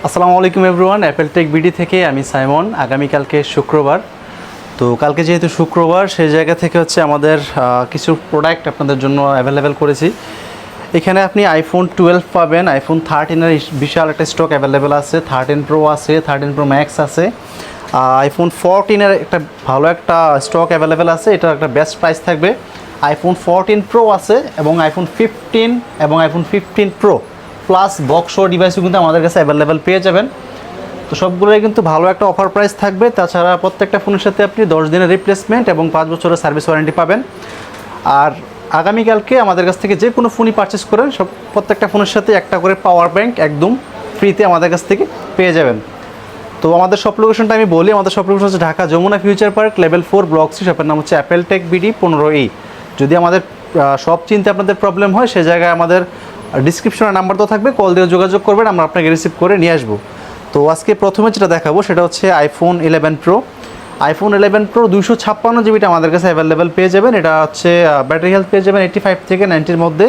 আসসালামু আলাইকুম everyone, Apple tech BD থেকে আমি সাইমন। আগামীকালকে শুক্রবার, তো কালকে যেহেতু শুক্রবার সেই জায়গা থেকে হচ্ছে আমাদের কিছু প্রোডাক্ট আপনাদের জন্য অ্যাভেলেবেল করেছি। এখানে আপনি আইফোন 12 পাবেন, আইফোন 13-এর বিশাল একটা স্টক অ্যাভেলেবেল আছে, 13 প্রো আছে, 13 প্রো ম্যাক্স আছে, আইফোন 14-এর একটা ভালো একটা স্টক অ্যাভেলেবেল আছে, এটার একটা বেস্ট প্রাইস থাকবে। আইফোন 14 প্রো আছে এবং আইফোন 15 এবং আইফোন 15 প্রো প্লাস বক্স ও ডিভাইসও কিন্তু আমাদের কাছে অ্যাভেলেবেল পেয়ে যাবেন। তো সবগুলোই কিন্তু ভালো একটা অফার প্রাইস থাকবে। তাছাড়া প্রত্যেকটা ফোনের সাথে আপনি 10 দিনের রিপ্লেসমেন্ট এবং 5 বছরের সার্ভিস ওয়ারেন্টি পাবেন। আর আগামীকালকে আমাদের কাছ থেকে যে কোনো ফোনই পারচেস করেন প্রত্যেকটা ফোনের সাথে একটা করে পাওয়ার ব্যাংক একদম ফ্রিতে আমাদের কাছ থেকে পেয়ে যাবেন। তো আমাদের শপ লোকেশনটা আমি বলি, আমাদের শপ লোকেশন হচ্ছে Dhaka Jamuna future park, level 4, block 3। শপের নাম হচ্ছে অ্যাপেল টেক বিডি 15E। যদি আমাদের শপ চিনতে আপনাদের প্রবলেম হয় সে জায়গায় আমাদের ডিসক্রিপশনে নাম্বার তো থাকবে, কল দিয়ে যোগাযোগ করবেন, আমরা আপনাকে রিসিভ করে নিয়ে আসবো। তো আজকে প্রথমে যেটা দেখাবো সেটা হচ্ছে আইফোন 11 প্রো। আইফোন 11 প্রো 256 জিবিটা আমাদের কাছে অ্যাভেলেবেল পেয়ে যাবেন। এটা হচ্ছে ব্যাটারি হেলথ পেয়ে যাবেন 85 থেকে 90-র মধ্যে।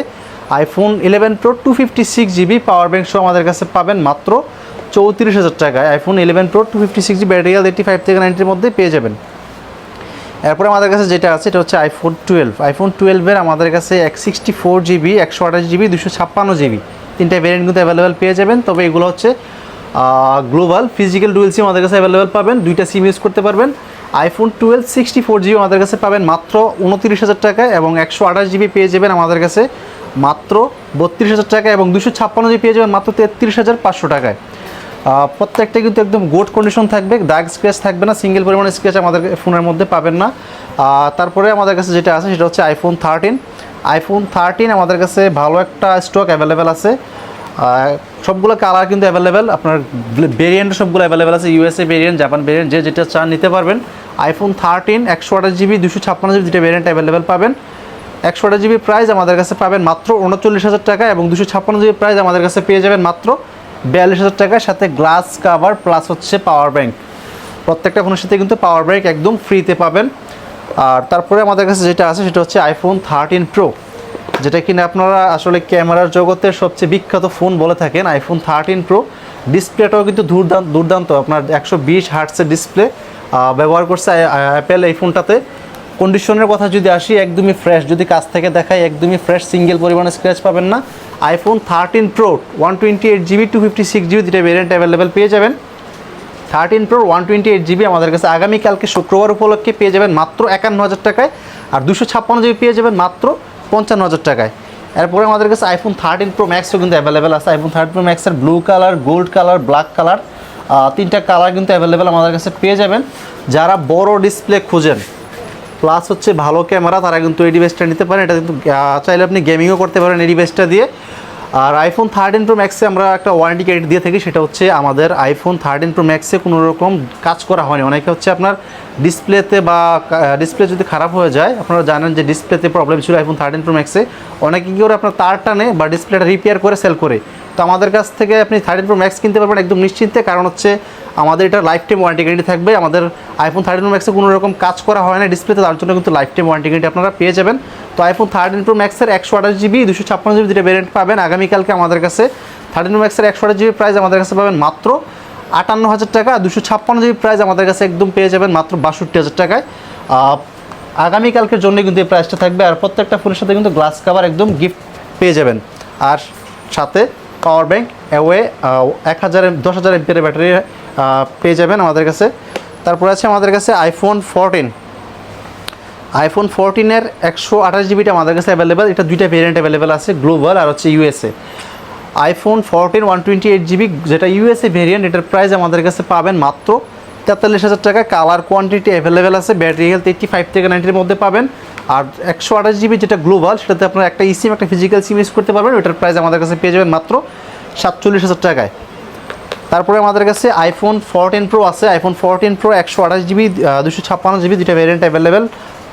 IPhone 11 pro 256 GB power bank সহ আমাদের কাছে পাবেন মাত্র 34,000 টাকায়। IPhone 11 pro 256 GB battery health 85 থেকে 90-র মধ্যে পেয়ে যাবেন। এরপরে আমাদের কাছে যেটা আছে এটা হচ্ছে আইফোন 12। আইফোন 12-এর আমাদের কাছে 164 জিবি, 128 জিবি, 256 জিবি তিনটা ভেরিয়েন্ট কিন্তু অ্যাভেলেবেল পেয়ে যাবেন। তবে এগুলো হচ্ছে গ্লোবাল ফিজিক্যাল ডুয়েল সিম আমাদের কাছে অ্যাভেলেবেল পাবেন, দুইটা সিম ইউজ করতে পারবেন। আইফোন 12 64 জিবি আমাদের কাছে পাবেন মাত্র 29,000 টাকায় এবং 128 জিবি পেয়ে যাবেন আমাদের কাছে মাত্র 32,000 টাকায় এবং 256 জিবি পেয়ে যাবেন মাত্র 33,500 টাকায়। প্রত্যেকটা কিন্তু একদম গুড কন্ডিশন থাকবে, দাগ স্ক্র্যাচ থাকবে না, সিঙ্গেল পরিমাণে স্ক্র্যাচ আমাদের ফোনের মধ্যে পাবেন না। তারপরে আমাদের কাছে যেটা আছে সেটা হচ্ছে আইফোন 13। আইফোন 13 আমাদের কাছে ভালো একটা স্টক অ্যাভেলেবেল আছে। সবগুলো কালার কিন্তু অ্যাভেলেবেল, আপনার ভেরিয়েন্ট সবগুলো অ্যাভেলেবেল আছে, ইউএসএ ভেরিয়েন্ট, জাপান ভেরিয়েন্ট, যে যেটা চান নিতে পারবেন। আইফোন 13 128 জিবি, 256 জিবি দুটো ভেরিয়েন্ট অ্যাভেলেবেল পাবেন। 128 জিবি প্রাইস আমাদের কাছে পাবেন মাত্র 39,000 টাকা এবং 256 জিবি প্রাইস আমাদের কাছে পেয়ে যাবেন মাত্র 42,000 টাকার সাথে গ্লাস কাভার প্লাস হচ্ছে পাওয়ার ব্যাংক। প্রত্যেকটা ফোনের সাথে কিন্তু পাওয়ার ব্যাংক একদম ফ্রিতে পাবেন। আর তারপরে আমাদের কাছে যেটা আছে সেটা হচ্ছে আইফোন 13 প্রো, যেটা কিনা আপনারা আসলে ক্যামেরার জগতের সবচেয়ে বিখ্যাত ফোন বলে থাকেন। আইফোন 13 প্রো ডিসপ্লেটাও কিন্তু দুর্দান্ত, আপনার 120 হার্টসের ডিসপ্লে ব্যবহার করছে অ্যাপেল এই ফোনটাতে। কন্ডিশনের কথা যদি আসি একদমই ফ্রেশ, যদি কাছ থেকে দেখাই একদমই ফ্রেশ, সিঙ্গেল পরিমাণে স্ক্র্যাচ পাবেন না। আইফোন 13 প্রো 128 জিবি 256 জিবি দুটো ভেরিয়েন্ট অ্যাভেলেবেল পেয়ে যাবেন। 13 প্রো 128 জিবি আমাদের কাছে আগামীকালকে শুক্রবার উপলক্ষে পেয়ে যাবেন মাত্র 51,000 টাকায় আর 256 জিবি পেয়ে যাবেন মাত্র 55,000 টাকায়। এরপরে আমাদের কাছে আইফোন 13 প্রো ম্যাক্সও কিন্তু অ্যাভেলেবেল আছে। আইফোন 13 প্রো ম্যাক্সের blue colour, gold colour, black colour, তিনটা কালার কিন্তু অ্যাভেলেবেল আমাদের কাছে পেয়ে যাবেন। যারা বড় ডিসপ্লে খুঁজেন প্লাস হচ্ছে ভালো ক্যামেরা তারা কিন্তু এই ডিভাইসটা নিতে পারেন। এটা কিন্তু চাইলে আপনি গেমিংও করতে পারেন এই ডিভাইসটা দিয়ে। আর আইফোন 13 প্রো ম্যাক্সে আমরা একটা ওয়ারেন্টি ক্রেডিট দিয়ে থাকি, সেটা হচ্ছে আমাদের আইফোন 13 প্রো ম্যাক্সে কোনো রকম কাজ করা হয়নি। অনেকে হচ্ছে আপনার ডিসপ্লেতে বা ডিসপ্লে যদি খারাপ হয়ে যায়, আপনারা জানেন যে ডিসপ্লেতে প্রবলেম ছিল আইফোন 13 প্রো ম্যাক্সে, অনেকে কী করে আপনার তার টানে বা ডিসপ্লেটা রিপেয়ার করে সেল করে। তো আমাদের কাছ থেকে আপনি 13 প্রো ম্যাক্স কিনতে পারবেন একদম নিশ্চিন্তে, কারণ হচ্ছে আমাদের এটা লাইফ টাইম ওয়ারেন্টি গ্যারেন্টি থাকবে। আমাদের আইফোন 13 প্রো ম্যাক্সে কোনো রকম কাজ করা হয় না ডিসপ্লেতে, তার জন্য কিন্তু লাইফ টাইম ওয়ারেন্টি গ্যারেন্টি আপনারা পেয়ে যাবেন। তো আইফোন 13 প্রো ম্যাক্সের 128 জিবি 256 জিবি দুটো ভেরিয়েন্ট পাবেন আগামীকালকে আমাদের কাছে। 13 প্রো ম্যাক্সের 128 জিবি প্রাইস আমাদের কাছে পাবেন মাত্র 58,000 টাকা, 256 জিবি প্রাইস আমাদের কাছে একদম পেয়ে যাবেন মাত্র 62,000 টাকায়। আগামীকালকের জন্য কিন্তু এই প্রাইসটা থাকবে। আর প্রত্যেকটা ফোনের সাথে কিন্তু গ্লাস কাভার একদম গিফট পেয়ে যাবেন, আর সাথে power bank away 10,000 MPR battery পেয়ে যাবেন আমাদের কাছে। তারপরে আছে আমাদের কাছে আইফোন 14। আইফোন 14-এর 128 জিবিটা আমাদের কাছে অ্যাভেলেবেল। এটা দুইটা ভেরিয়েন্ট অ্যাভেলেবেল আছে, গ্লোবাল আর হচ্ছে ইউএসএ। আইফোন 14 128 জিবি যেটা ইউএসএ ভেরিয়েন্ট, এটার প্রাইস আমাদের কাছে পাবেন মাত্র 43,000 টাকা। কালার কোয়ান্টিটি অ্যাভেলেবেল আছে, ব্যাটারি হেলথ 85 থেকে 90-এর মধ্যে পাবেন। আর 128 জিবি যেটা গ্লোবাল সেটাতে আপনার একটা ইসিম একটা ফিজিক্যাল সিম ইউজ করতে পারবেন, ওটার প্রাইস আমাদের কাছে পেয়ে যাবেন মাত্র 47,000 টাকায়। তারপরে আমাদের কাছে আইফোন 14 প্রো আছে। আইফোন 14 প্রো 128 জিবি 256 জিবি দুটো ভেরিয়েন্ট অ্যাভেলেবেল,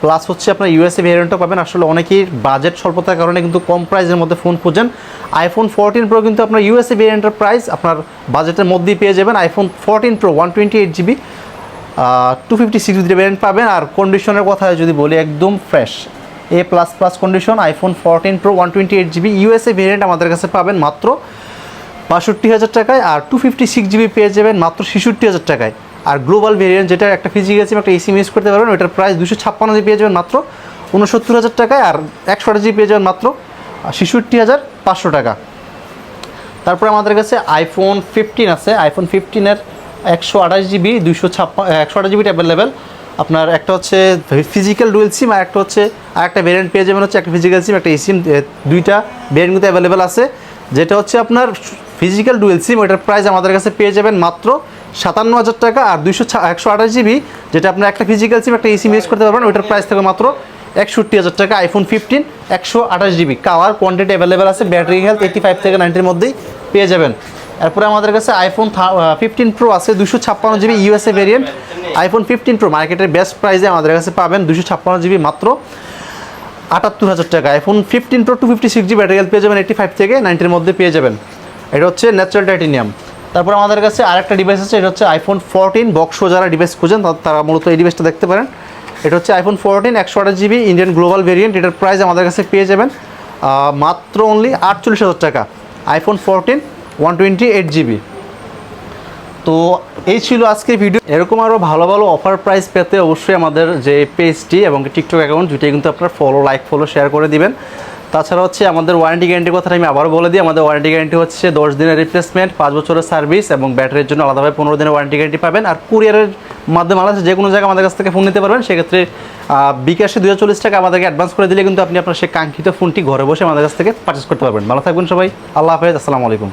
প্লাস হচ্ছে আপনার ইউএসএ ভেরিয়েন্টও পাবেন। আসলে অনেকেই বাজেট স্বল্পতার কারণে কিন্তু কম প্রাইসের মধ্যে ফোন খুঁজেন। আইফোন 14 প্রো কিন্তু আপনার ইউএসএ ভেরিয়েন্টের প্রাইস আপনার বাজেটের মধ্যেই পেয়ে যাবেন। IPhone 14 pro 128 GB 256 GB variant পাবেন। আর কন্ডিশনের কথা যদি বলি একদম fresh A++ condition. IPhone 14 pro 128 GB USA variant আমাদের কাছে পাবেন মাত্র ৬২,০০০ টাকায়, আর 256 জিবি পেয়ে যাবেন মাত্র ৬৬,০০০ টাকায়। আর গ্লোবাল ভেরিয়েন্ট যেটা একটা ফিজিক্যাল সিম একটা এসিম ইউজ করতে পারবেন, ওটার প্রাইস 256 জিবি পেয়ে যাবেন মাত্র ৬৯,০০০ টাকায়, আর 128 জিবি পেয়ে যাবেন মাত্র ৬৬,৫০০ টাকা। তারপরে আমাদের কাছে আইফোন 15 আছে। আইফোন 15-এর 128 জিবি 128 জিবি অ্যাভেলেবেল। আপনার একটা হচ্ছে ফিজিক্যাল ডুয়েল সিম, আর একটা হচ্ছে আরেকটা ভেরিয়েন্ট পেয়ে যাবেন হচ্ছে একটা ফিজিক্যাল সিম একটা এসিম, দুইটা ভেরিয়েন্ট কিন্তু অ্যাভেলেবেল আছে। যেটা হচ্ছে আপনার ফিজিক্যাল ডুয়েল সিম, ওটার প্রাইস আমাদের কাছে পেয়ে যাবেন মাত্র 57,000 টাকা, আর 128 জিবি যেটা আপনার একটা ফিজিক্যাল সিম একটা এসিম ইউজ করতে পারবেন, ওটার প্রাইস থেকে মাত্র 61,000 টাকা। IPhone 15 128 GB, colour quantity available আছে, ব্যাটারি হেলথ 85 থেকে 90-র মধ্যেই পেয়ে যাবেন। এরপরে আমাদের কাছে আইফোন 15 প্রো আছে 256 GB USA variant. IPhone 15 pro মার্কেটের বেস্ট প্রাইসে আমাদের কাছে পাবেন 256 জিবি মাত্র 78,000 টাকা। IPhone 15 pro 256 GB battery health পেয়ে যাবেন 85 থেকে 90-র মধ্যে পেয়ে যাবেন। এটা হচ্ছে ন্যাচারাল টাইটেনিয়াম। তারপর আমাদের কাছে আরেকটা ডিভাইস আছে, এটা হচ্ছে আইফোন 14 বক্সো। যারা ডিভাইস খুঁজেন তারা মূলত এই ডিভাইসটা দেখতে পারেন। এটা হচ্ছে iPhone 14 128 GB Indian global variant. এটার প্রাইস আমাদের কাছে পেয়ে যাবেন মাত্র অনলি 48,000 টাকা। IPhone 14 128 GB. তো এই ছিল আজকের ভিডিও। এরকম আরও ভালো ভালো অফার প্রাইস পেতে অবশ্যই আমাদের যে পেজটি এবং টিকটক অ্যাকাউন্ট দুইটাই কিন্তু আপনার ফলো শেয়ার করে দিবেন। তাছাড়া হচ্ছে আমাদের ওয়ারেন্টি গ্যারান্টির কথাটা আমি আবারও বলে দিই। আমাদের ওয়ারেন্টি গ্যারান্টি হচ্ছে 10 দিনের রিপ্লেসমেন্ট, 5 বছরের সার্ভিস, এবং ব্যাটারির জন্য আলাদাভাবে 15 দিনের ওয়ারেন্টি গ্যারান্টি পাবেন। আর কুরিয়ারের মাধ্যমে যে কোনো জায়গায় আমাদের কাছ থেকে ফোন নিতে পারবেন। সেক্ষেত্রে বিকাশে 240 টাকা আমাদেরকে অ্যাডভান্স করে দিলে কিন্তু আপনি আপনার সেই কাঙ্ক্ষিত ফোনটি ঘরে বসে আমাদের কাছ থেকে পারচেস করতে পারবেন। ভালো থাকবেন সবাই, আল্লাহ হাফেজ, আসসালামু আলাইকুম।